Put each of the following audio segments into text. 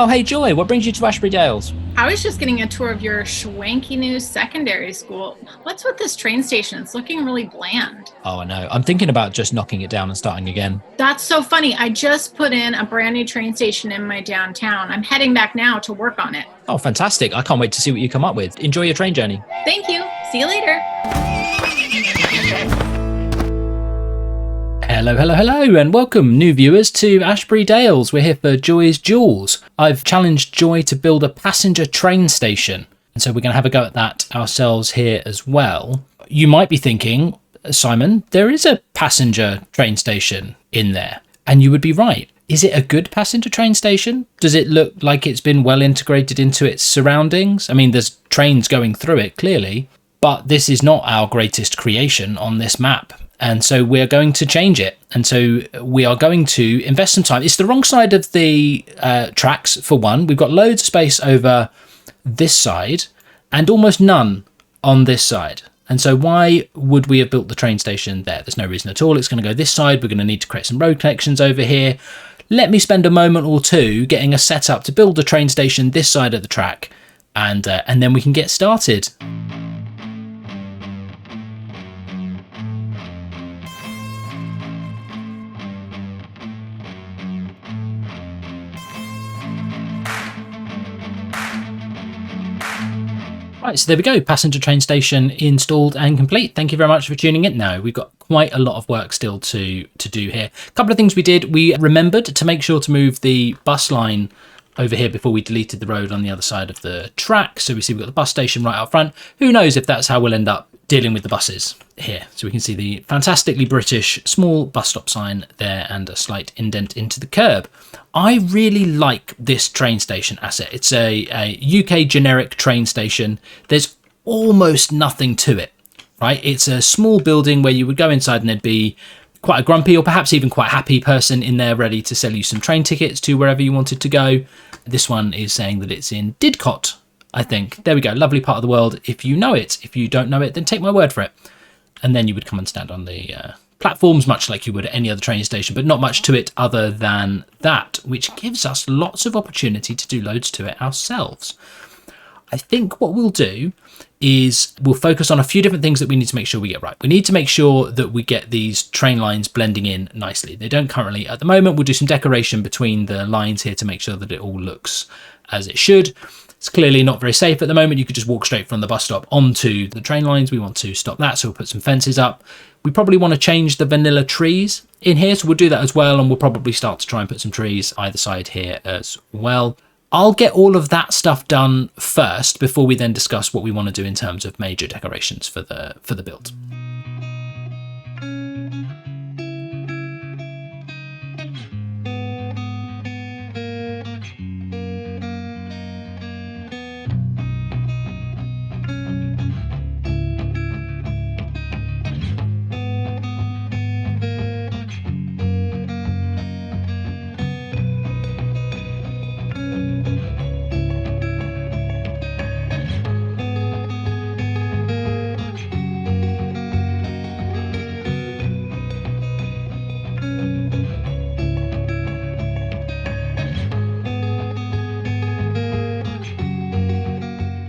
Oh, hey Joy, what brings you to Ashbury Dales? I was just getting a tour of your schwanky new secondary school. What's with this train station? It's looking really bland. Oh, I know. I'm thinking about just knocking it down and starting again. That's so funny. I just put in a brand new train station in my downtown. I'm heading back now to work on it. Oh, fantastic. I can't wait to see what you come up with. Enjoy your train journey. Thank you. See you later. Hello, hello, hello, and welcome, new viewers, to Ashbury Dales. We're here for Joy's Duels. I've challenged Joy to build a passenger train station, and so we're going to have a go at that ourselves here as well. You might be thinking, Simon, there is a passenger train station in there, and you would be right. Is it a good passenger train station? Does it look like it's been well integrated into its surroundings? I mean, there's trains going through it, clearly, but this is not our greatest creation on this map. And so we're going to change it. And so we are going to invest some time. It's the wrong side of the tracks, for one. We've got loads of space over this side and almost none on this side. And so why would we have built the train station there? There's no reason at all. It's going to go this side. We're going to need to create some road connections over here. Let me spend a moment or two getting a setup to build a train station this side of the track. And then we can get started. Right, so there we go, passenger train station installed and complete. Thank you very much for tuning in. Now, we've got quite a lot of work still to do here. A couple of things we did. We remembered to make sure to move the bus line over here before we deleted the road on the other side of the track. So we see we've got the bus station right out front. Who knows if that's how we'll end up dealing with the buses here. So we can see the fantastically British small bus stop sign there and a slight indent into the curb. I really like this train station asset. It's a UK generic train station. There's almost nothing to it, right? It's a small building where you would go inside and there'd be quite a grumpy or perhaps even quite happy person in there ready to sell you some train tickets to wherever you wanted to go. This one is saying that it's in Didcot, I think. There we go. Lovely part of the world if you know it. If you don't know it, then take my word for it. And then you would come and stand on the platforms, much like you would at any other train station, but not much to it other than that, which gives us lots of opportunity to do loads to it ourselves. I think what we'll do is we'll focus on a few different things that we need to make sure we get right. We need to make sure that we get these train lines blending in nicely. They don't currently at the moment. We'll do some decoration between the lines here to make sure that it all looks as it should. It's clearly not very safe at the moment. You could just walk straight from the bus stop onto the train lines. We want to stop that, so we'll put some fences up. We probably want to change the vanilla trees in here, so we'll do that as well, and we'll probably start to try and put some trees either side here as well. I'll get all of that stuff done first before we then discuss what we want to do in terms of major decorations for the build.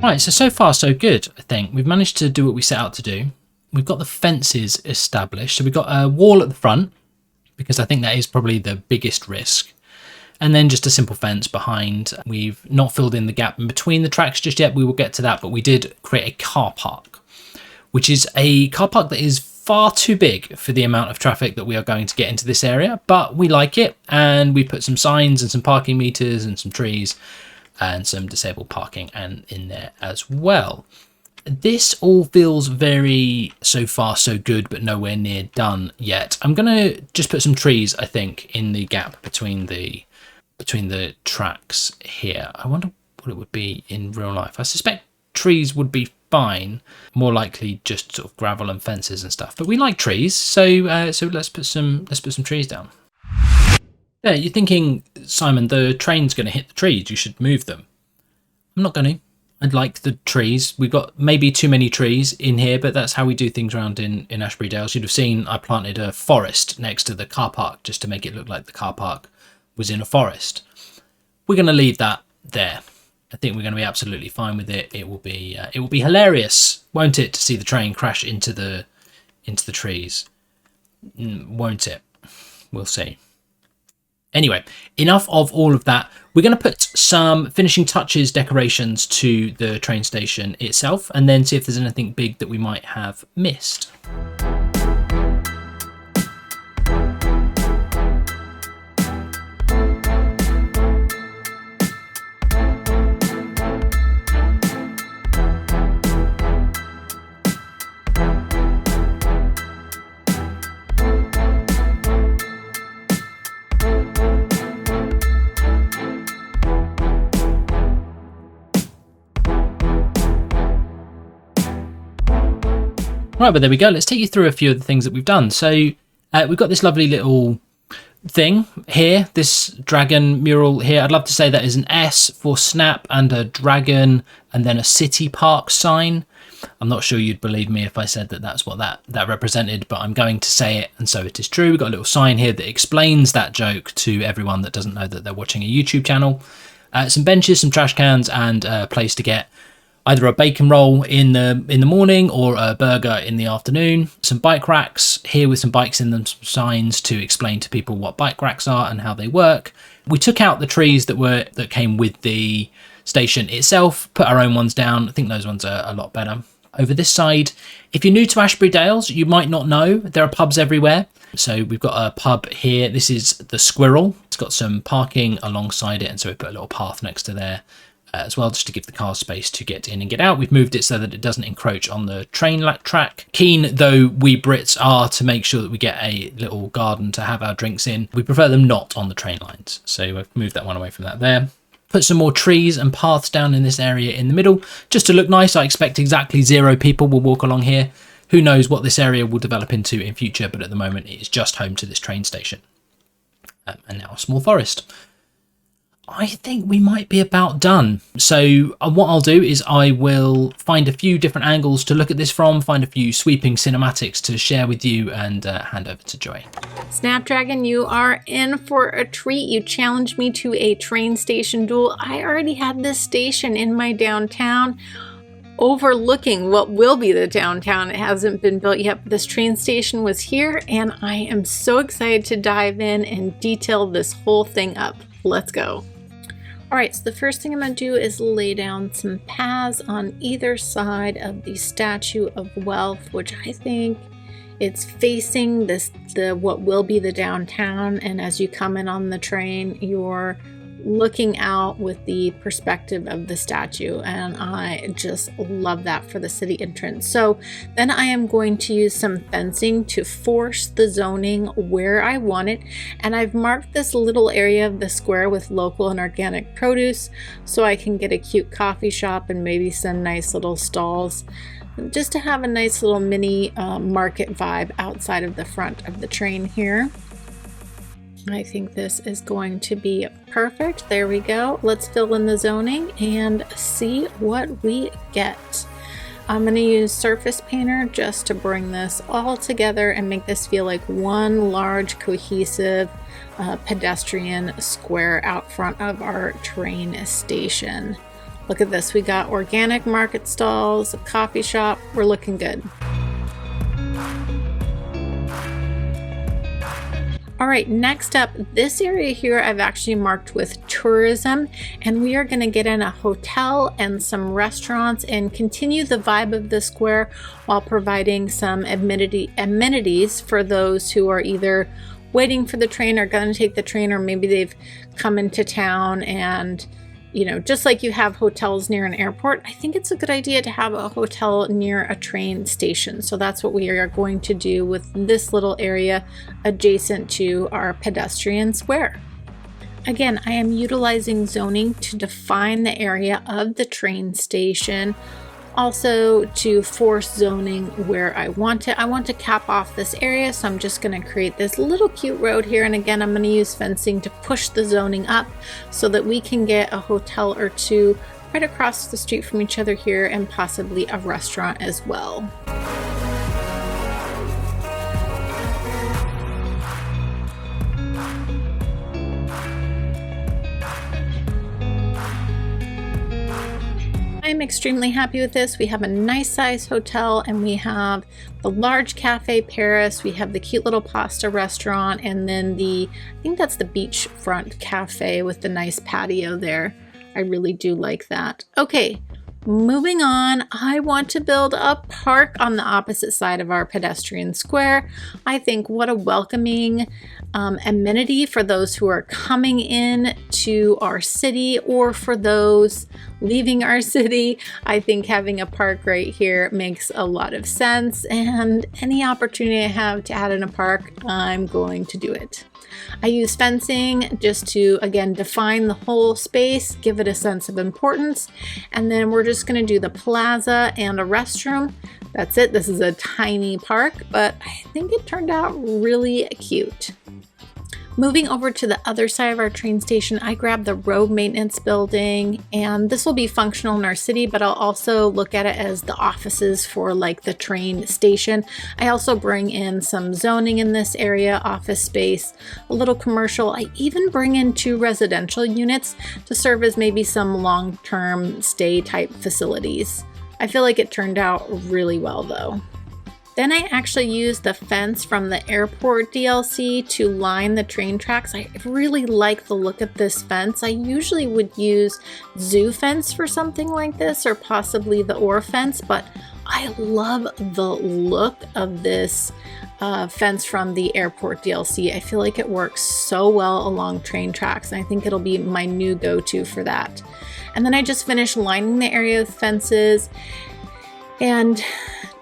Right, so far so good, I think. We've managed to do what we set out to do. We've got the fences established. So we've got a wall at the front, because I think that is probably the biggest risk. And then just a simple fence behind. We've not filled in the gap in between the tracks just yet. We will get to that, but we did create a car park, which is a car park that is far too big for the amount of traffic that we are going to get into this area, but we like it. And we put some signs and some parking meters and some trees and some disabled parking and in there as well. This all feels very so far so good, but nowhere near done yet. I'm gonna just put some trees, I think, in the gap between the tracks here. I wonder what it would be in real life. I suspect trees would be fine, more likely just sort of gravel and fences and stuff. But we like trees, so let's put some trees down. Yeah, you're thinking, Simon, the train's going to hit the trees. You should move them. I'm not going to. I'd like the trees. We've got maybe too many trees in here, but that's how we do things around in Ashbury Dales. You'd have seen I planted a forest next to the car park just to make it look like the car park was in a forest. we're going to leave that there. I think we're going to be absolutely fine with it. It will be hilarious, won't it, to see the train crash into the trees? Won't it? We'll see. Anyway, enough of all of that. We're going to put some finishing touches, decorations to the train station itself, and then see if there's anything big that we might have missed. Right, but there we go. Let's take you through a few of the things that we've done. So we've got this lovely little thing here, this dragon mural here. I'd love to say that is an S for snap and a dragon and then a city park sign. I'm not sure you'd believe me if I said that that's what that represented, but I'm going to say it, and so it is true. We've got a little sign here that explains that joke to everyone that doesn't know that they're watching a YouTube channel. Some benches, some trash cans, and a place to get either a bacon roll in the morning or a burger in the afternoon. Some bike racks here with some bikes in them, some signs to explain to people what bike racks are and how they work. We took out the trees that came with the station itself, put our own ones down. I think those ones are a lot better. Over this side, if you're new to Ashbury Dales, you might not know there are pubs everywhere. So we've got a pub here. This is the Squirrel. It's got some parking alongside it, and so we put a little path next to there as well, just to give the car space to get in and get out. We've moved it so that it doesn't encroach on the train track. Keen though we Brits are to make sure that we get a little garden to have our drinks in, we prefer them not on the train lines. So we've moved that one away from that there. Put some more trees and paths down in this area in the middle, just to look nice. I expect exactly 0 people will walk along here. Who knows what this area will develop into in future, but at the moment it is just home to this train station. And now a small forest. I think we might be about done. So what I'll do is I will find a few different angles to look at this from, find a few sweeping cinematics to share with you, and hand over to Joy. Snapdragon, you are in for a treat. You challenged me to a train station duel. I already had this station in my downtown, overlooking what will be the downtown. It hasn't been built yet, but this train station was here, and I am so excited to dive in and detail this whole thing up. Let's go. All right, so the first thing I'm going to do is lay down some paths on either side of the Statue of Wealth, which I think it's facing what will be the downtown, and as you come in on the train, you're looking out with the perspective of the statue, and I just love that for the city entrance. So then I am going to use some fencing to force the zoning where I want it, and I've marked this little area of the square with local and organic produce so I can get a cute coffee shop and maybe some nice little stalls, just to have a nice little mini market vibe outside of the front of the train here. I think this is going to be perfect. There we go. Let's fill in the zoning and see what we get. I'm going to use Surface Painter just to bring this all together and make this feel like one large cohesive pedestrian square out front of our train station. Look at this. We got organic market stalls, a coffee shop. We're looking good. All right, next up, this area here I've actually marked with tourism, and we are going to get in a hotel and some restaurants and continue the vibe of the square while providing some amenities for those who are either waiting for the train or going to take the train, or maybe they've come into town. And you know, just like you have hotels near an airport, I think it's a good idea to have a hotel near a train station. So that's what we are going to do with this little area adjacent to our pedestrian square. Again, I am utilizing zoning to define the area of the train station, also to force zoning where I want it. I want to cap off this area, so I'm just going to create this little cute road here, and again I'm going to use fencing to push the zoning up so that we can get a hotel or two right across the street from each other here, and possibly a restaurant as well. I'm extremely happy with this. We have a nice size hotel, and we have the large Cafe Paris. We have the cute little pasta restaurant, and then I think that's the beachfront cafe with the nice patio there. I really do like that. Okay, moving on, I want to build a park on the opposite side of our pedestrian square. I think what a welcoming amenity for those who are coming in to our city or for those leaving our city. I think having a park right here makes a lot of sense, and any opportunity I have to add in a park, I'm going to do it. I use fencing just to, again, define the whole space, give it a sense of importance, and then we're just going to do the plaza and a restroom. That's it. This is a tiny park, but I think it turned out really cute. Moving over to the other side of our train station, I grabbed the road maintenance building, and this will be functional in our city, but I'll also look at it as the offices for like the train station. I also bring in some zoning in this area, office space, a little commercial. I even bring in 2 residential units to serve as maybe some long-term stay type facilities. I feel like it turned out really well though. Then I actually used the fence from the airport DLC to line the train tracks. I really like the look of this fence. I usually would use zoo fence for something like this, or possibly the ore fence, but I love the look of this fence from the airport DLC. I feel like it works so well along train tracks, and I think it'll be my new go-to for that. And then I just finished lining the area with fences and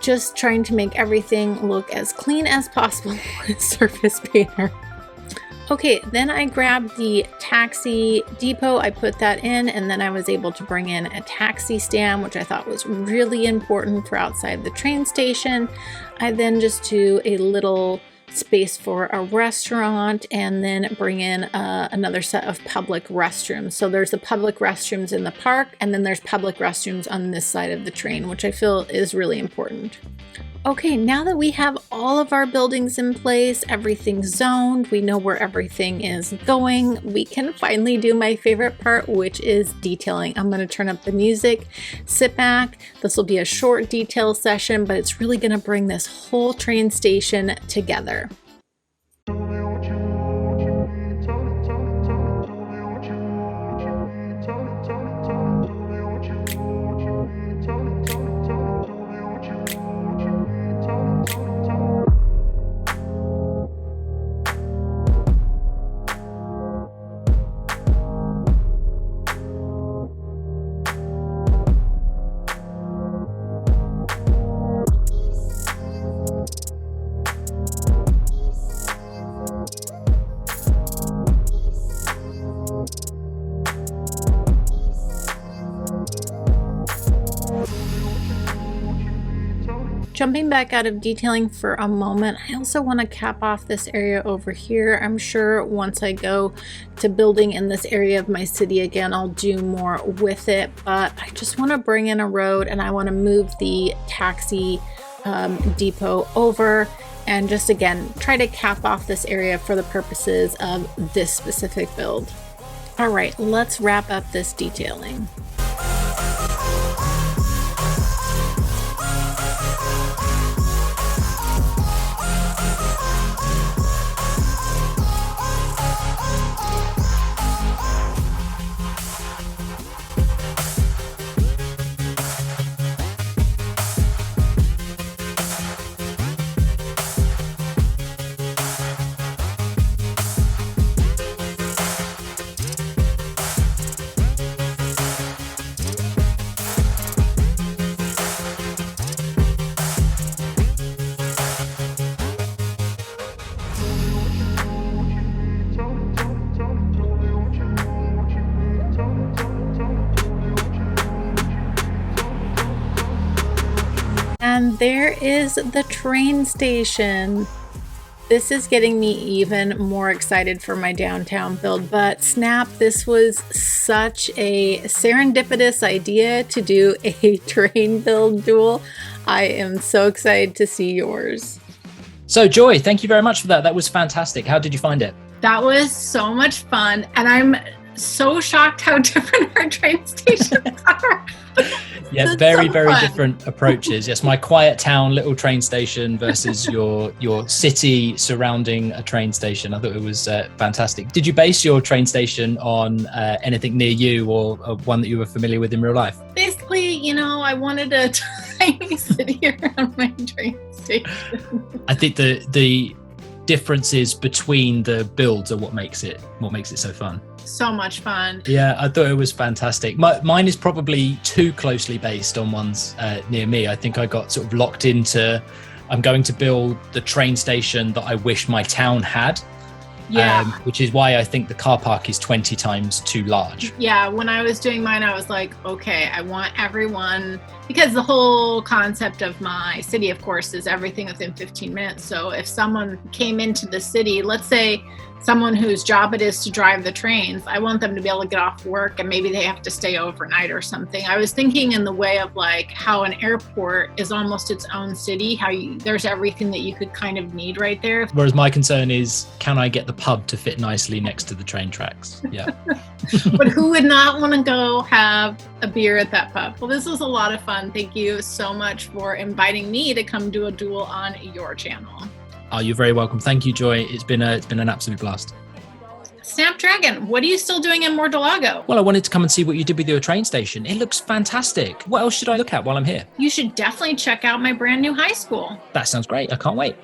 just trying to make everything look as clean as possible with surface painter. Okay, then I grabbed the taxi depot, I put that in, and then I was able to bring in a taxi stand, which I thought was really important for outside the train station. I then just do a little space for a restaurant, and then bring in another set of public restrooms. So there's the public restrooms in the park, and then there's public restrooms on this side of the train, which I feel is really important. Okay, now that we have all of our buildings in place, everything's zoned, we know where everything is going, we can finally do my favorite part, which is detailing. I'm going to turn up the music, sit back. This will be a short detail session, but it's really going to bring this whole train station together. Jumping back out of detailing for a moment, I also want to cap off this area over here. I'm sure once I go to building in this area of my city again, I'll do more with it, but I just want to bring in a road, and I want to move the taxi depot over and just again try to cap off this area for the purposes of this specific build. All right, let's wrap up this detailing. And there is the train station. This is getting me even more excited for my downtown build, but snap, this was such a serendipitous idea to do a train build duel. I am so excited to see yours. So Joy, thank you very much for that. That was fantastic. How did you find it? That was so much fun, and I'm so shocked how different our train stations are. Yeah, That's very, so very fun. different approaches. Yes, my quiet town little train station versus your city surrounding a train station. I thought it was fantastic. Did you base your train station on anything near you or one that you were familiar with in real life? Basically, you know, I wanted a tiny city around my train station. I think the differences between the builds are what makes it so fun. So much fun. Yeah, I thought it was fantastic. Mine is probably too closely based on ones near me. I think I got sort of locked into, I'm going to build the train station that I wish my town had. Yeah. Which is why I think the car park is 20 times too large. Yeah, when I was doing mine, I was like, okay, I want everyone, because the whole concept of my city, of course, is everything within 15 minutes. So if someone came into the city, let's say someone whose job it is to drive the trains, I want them to be able to get off work and maybe they have to stay overnight or something. I was thinking in the way of like how an airport is almost its own city, how there's everything that you could kind of need right there. Whereas my concern is, can I get the pub to fit nicely next to the train tracks? Yeah. But who would not want to go have a beer at that pub? Well, this was a lot of fun. Thank you so much for inviting me to come do a duel on your channel. Oh, you're very welcome. Thank you, Joy. It's been an absolute blast. Snapdragon, what are you still doing in Mortalago? Well, I wanted to come and see what you did with your train station. It looks fantastic. What else should I look at while I'm here? You should definitely check out my brand new high school. That sounds great. I can't wait.